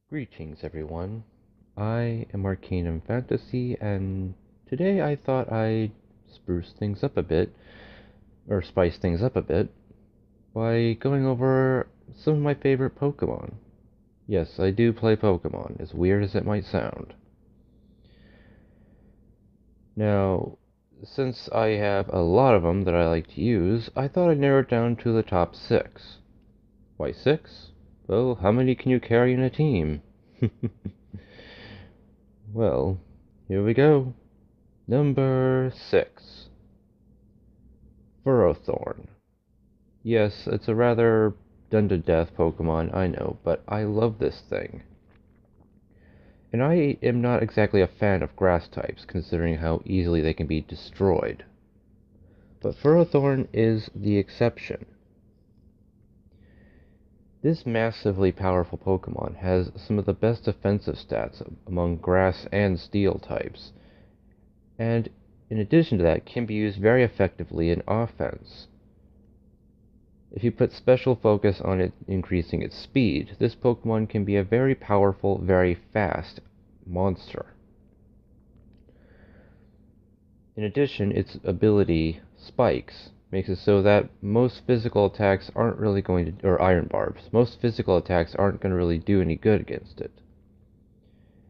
Greetings, everyone. I am Arcanum Fantasy, and today I thought I'd spruce things up a bit, or spice things up a bit, by going over some of my favorite Pokémon. Yes, I do play Pokémon, as weird as it might sound. Now, since I have a lot of them that I like to use, I thought I'd narrow it down to the top 6. Why 6? Well, how many can you carry in a team? Well, here we go. Number 6. Ferrothorn. Yes, it's a rather done-to-death Pokemon, I know, but I love this thing. And I am not exactly a fan of grass types, considering how easily they can be destroyed. But Ferrothorn is the exception. This massively powerful Pokemon has some of the best defensive stats among grass and steel types, and in addition to that, can be used very effectively in offense. If you put special focus on it increasing its speed, this Pokemon can be a very powerful, very fast monster. In addition, its ability, Spikes, makes it so that most physical attacks aren't really going to, or Iron Barbs, most physical attacks aren't going to really do any good against it.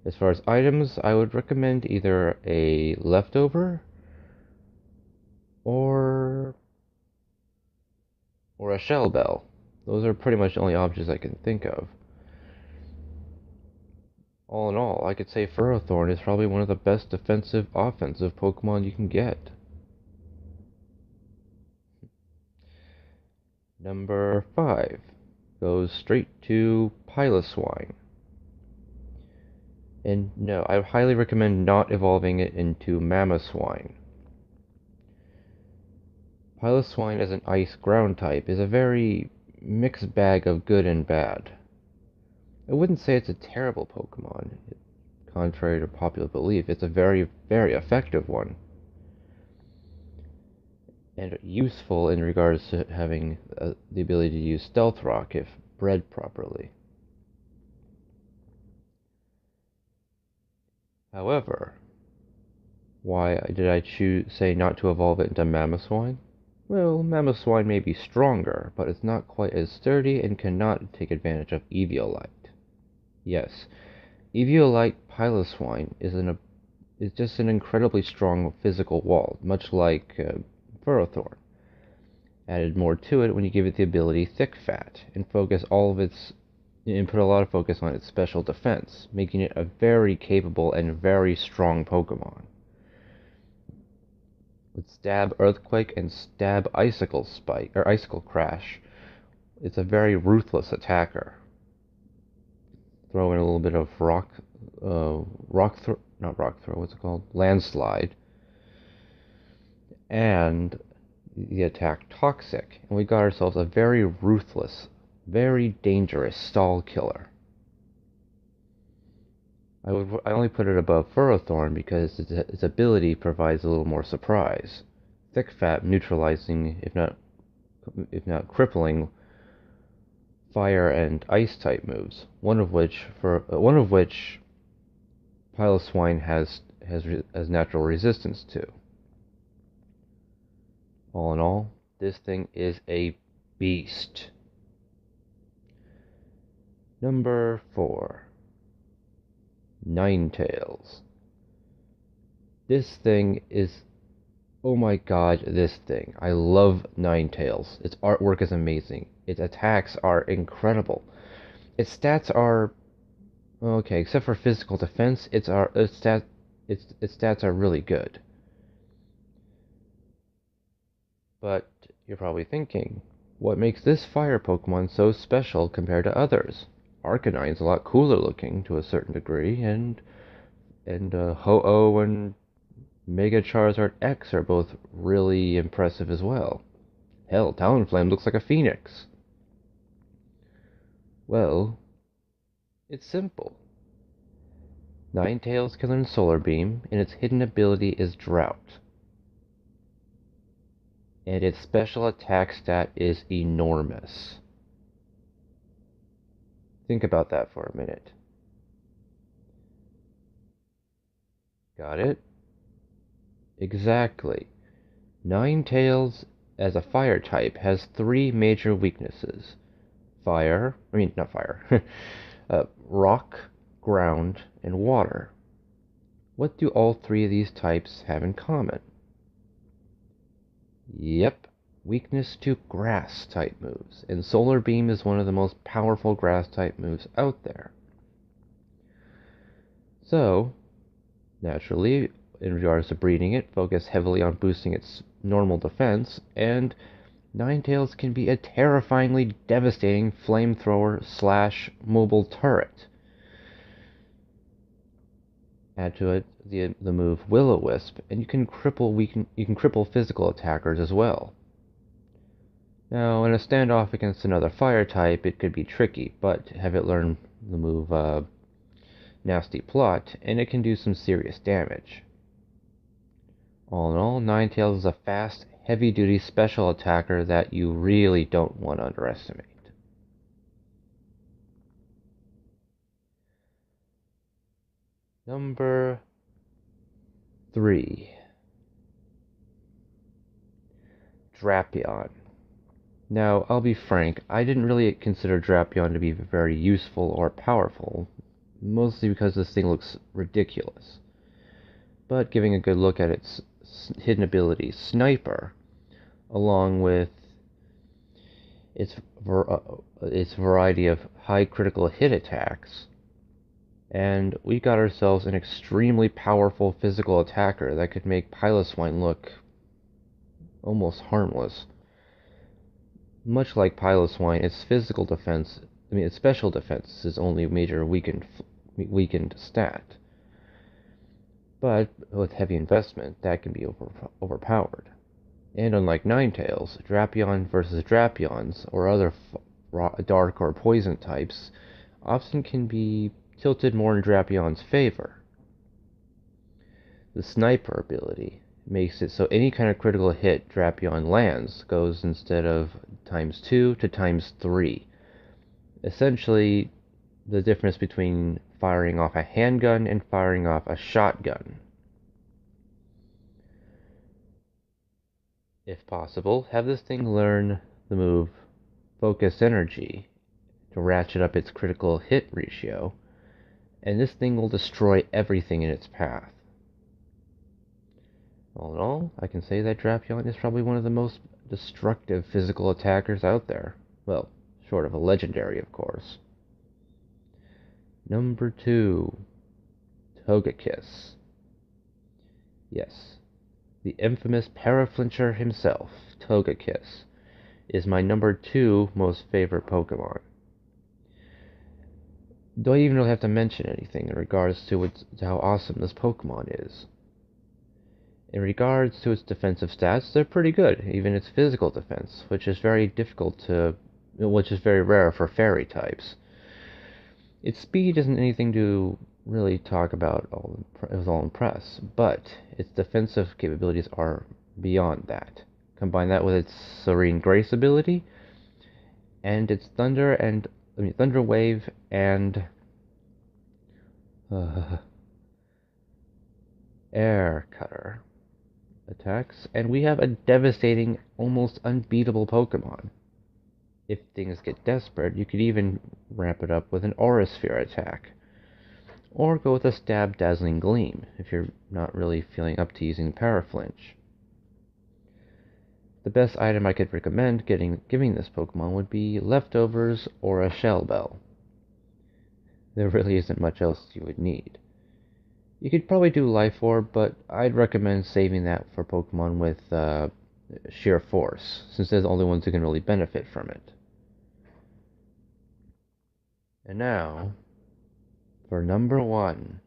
As far as items, I would recommend either a leftover or a shell bell. Those are pretty much the only options I can think of. All in all, I could say Ferrothorn is probably one of the best defensive offensive Pokemon you can get. Number 5 goes straight to Piloswine. And no, I highly recommend not evolving it into Mamoswine. Piloswine as an ice ground type is a very mixed bag of good and bad. I wouldn't say it's a terrible Pokemon. Contrary to popular belief, it's a very, very effective one. And useful in regards to having the ability to use Stealth Rock if bred properly. However, why did I say not to evolve it into Mamoswine? Well, Mamoswine may be stronger, but it's not quite as sturdy and cannot take advantage of Eviolite. Yes, Eviolite Piloswine is just an incredibly strong physical wall, much like Ferrothorn. Added more to it when you give it the ability Thick Fat and put a lot of focus on its special defense, making it a very capable and very strong Pokemon. With Stab Earthquake and Stab Icicle Spike or Icicle Crash, it's a very ruthless attacker. Throw in a little bit of what's it called? Landslide, and the attack Toxic, and we got ourselves a very ruthless, very dangerous stall killer. I only put it above Ferrothorn because its ability provides a little more surprise. Thick Fat neutralizing, if not crippling, fire and ice type moves. One of which Piloswine has natural resistance to. All in all, this thing is a beast. Number 4. Ninetales. This thing is... Oh my god, this thing. I love Ninetales. Its artwork is amazing. Its attacks are incredible. Its stats are... Okay, except for physical defense, its stats are really good. But you're probably thinking, what makes this fire Pokemon so special compared to others? Arcanine's a lot cooler looking to a certain degree, and Ho-Oh and Mega Charizard X are both really impressive as well. Hell, Talonflame looks like a phoenix. Well, it's simple. Ninetales can learn Solar Beam, and its hidden ability is Drought. And its special attack stat is enormous. Think about that for a minute. Got it? Exactly. Ninetales, as a fire type, has three major weaknesses. Not fire, rock, ground, and water. What do all three of these types have in common? Yep, weakness to grass type moves, and Solar Beam is one of the most powerful grass type moves out there. So, naturally, in regards to breeding it, focus heavily on boosting its normal defense, and Ninetales can be a terrifyingly devastating flamethrower / mobile turret. Add to it the move Will-O-Wisp, and you can cripple physical attackers as well. Now, in a standoff against another fire type, it could be tricky, but have it learn the move Nasty Plot, and it can do some serious damage. All in all, Ninetales is a fast, heavy-duty special attacker that you really don't want to underestimate. Number 3. Drapion. Now, I'll be frank, I didn't really consider Drapion to be very useful or powerful, mostly because this thing looks ridiculous. But giving a good look at its hidden ability, Sniper, along with its variety of high critical hit attacks, and we got ourselves an extremely powerful physical attacker that could make Piloswine look almost harmless. Much like Piloswine, its special defense is its only major weakened stat. But with heavy investment, that can be overpowered. And unlike Ninetales, Drapion versus Drapions, or other dark or poison types, often can be tilted more in Drapion's favor. The Sniper ability makes it so any kind of critical hit Drapion lands goes instead of ×2 to ×3. Essentially, the difference between firing off a handgun and firing off a shotgun. If possible, have this thing learn the move Focus Energy to ratchet up its critical hit ratio, and this thing will destroy everything in its path. All in all, I can say that Drapion is probably one of the most destructive physical attackers out there. Well, short of a legendary, of course. Number 2. Togekiss. Yes, the infamous Paraflincher himself, Togekiss, is my number 2 most favorite Pokemon. Do I even really have to mention anything in regards to how awesome this Pokemon is? In regards to its defensive stats, they're pretty good, even its physical defense, which is very rare for fairy types. Its speed isn't anything to really talk about with all impress, but its defensive capabilities are beyond that. Combine that with its Serene Grace ability, and its Thunder Wave and Air Cutter attacks, and we have a devastating, almost unbeatable Pokemon. If things get desperate, you could even ramp it up with an Aura Sphere attack. Or go with a Stab Dazzling Gleam, if you're not really feeling up to using Paraflinch. The best item I could recommend giving this Pokemon would be Leftovers or a Shell Bell. There really isn't much else you would need. You could probably do Life Orb, but I'd recommend saving that for Pokemon with Sheer Force, since they're the only ones who can really benefit from it. And now, for number 1,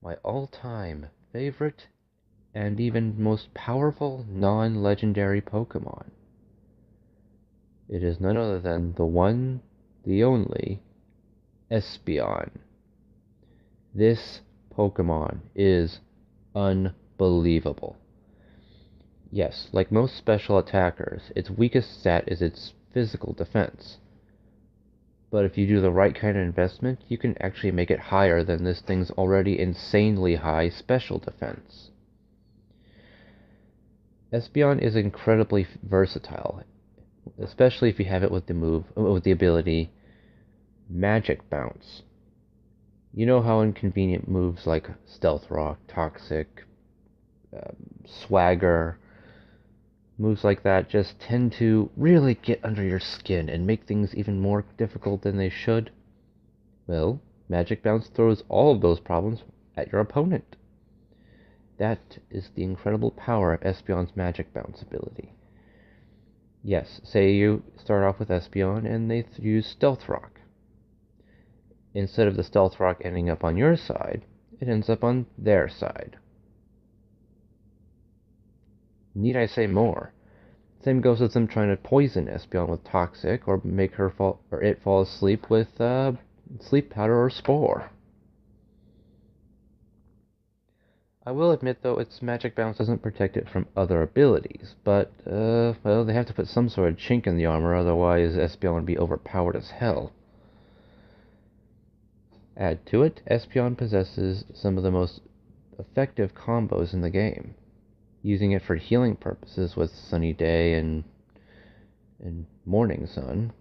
my all-time favorite and even most powerful non-legendary Pokemon. It is none other than the one, the only, Espeon. This Pokemon is unbelievable. Yes, like most special attackers, its weakest stat is its physical defense. But if you do the right kind of investment, you can actually make it higher than this thing's already insanely high special defense. Espeon is incredibly versatile, especially if you have it with the ability Magic Bounce. You know how inconvenient moves like Stealth Rock, Toxic, Swagger, moves like that just tend to really get under your skin and make things even more difficult than they should? Well, Magic Bounce throws all of those problems at your opponent. That is the incredible power of Espeon's Magic Bounce ability. Yes, say you start off with Espeon and they use Stealth Rock. Instead of the Stealth Rock ending up on your side, it ends up on their side. Need I say more? Same goes with them trying to poison Espeon with Toxic or make her fall asleep with Sleep Powder or Spore. I will admit, though, its Magic Bounce doesn't protect it from other abilities, but, well, they have to put some sort of chink in the armor, otherwise Espeon would be overpowered as hell. Add to it, Espeon possesses some of the most effective combos in the game. Using it for healing purposes with Sunny Day and Morning Sun,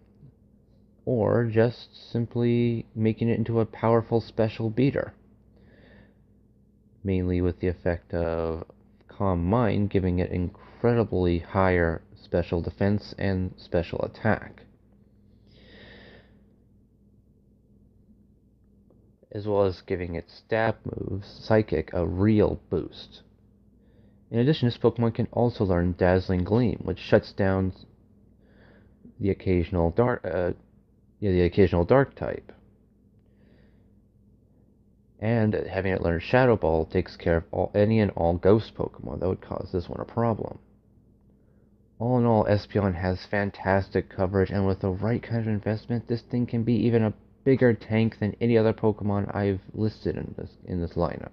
or just simply making it into a powerful special beater. Mainly with the effect of Calm Mind, giving it incredibly higher special defense and special attack, as well as giving its stab moves, Psychic, a real boost. In addition, this Pokemon can also learn Dazzling Gleam, which shuts down the occasional dark type. And having it learn Shadow Ball takes care of any and all Ghost Pokemon that would cause this one a problem. All in all, Espeon has fantastic coverage, and with the right kind of investment, this thing can be even a bigger tank than any other Pokemon I've listed in this lineup.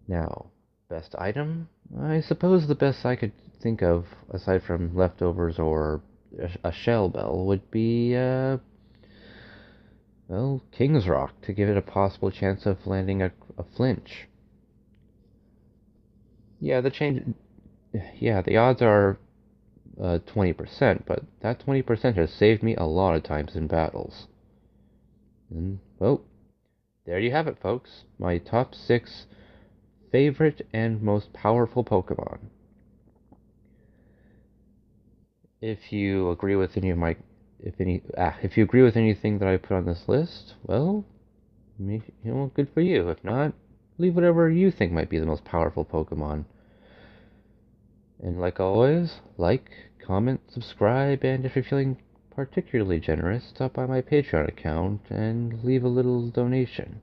Now, best item? I suppose the best I could think of, aside from leftovers or a Shell Bell, would be, well, King's Rock, to give it a possible chance of landing a flinch. Yeah, the odds are 20%, but that 20% has saved me a lot of times in battles. And, well, there you have it, folks. My top 6 favorite and most powerful Pokemon. If you agree with any of my if you agree with anything that I put on this list, well, good for you. If not, leave whatever you think might be the most powerful Pokemon. And like always, like, comment, subscribe, and if you're feeling particularly generous, stop by my Patreon account and leave a little donation.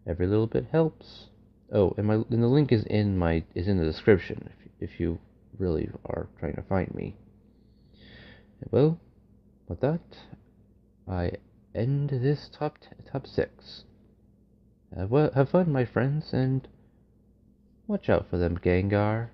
Every little bit helps. Oh, and the link is in the description if you really are trying to find me. Well, with that, I end this top 6. Have fun, my friends, and watch out for them Gengar.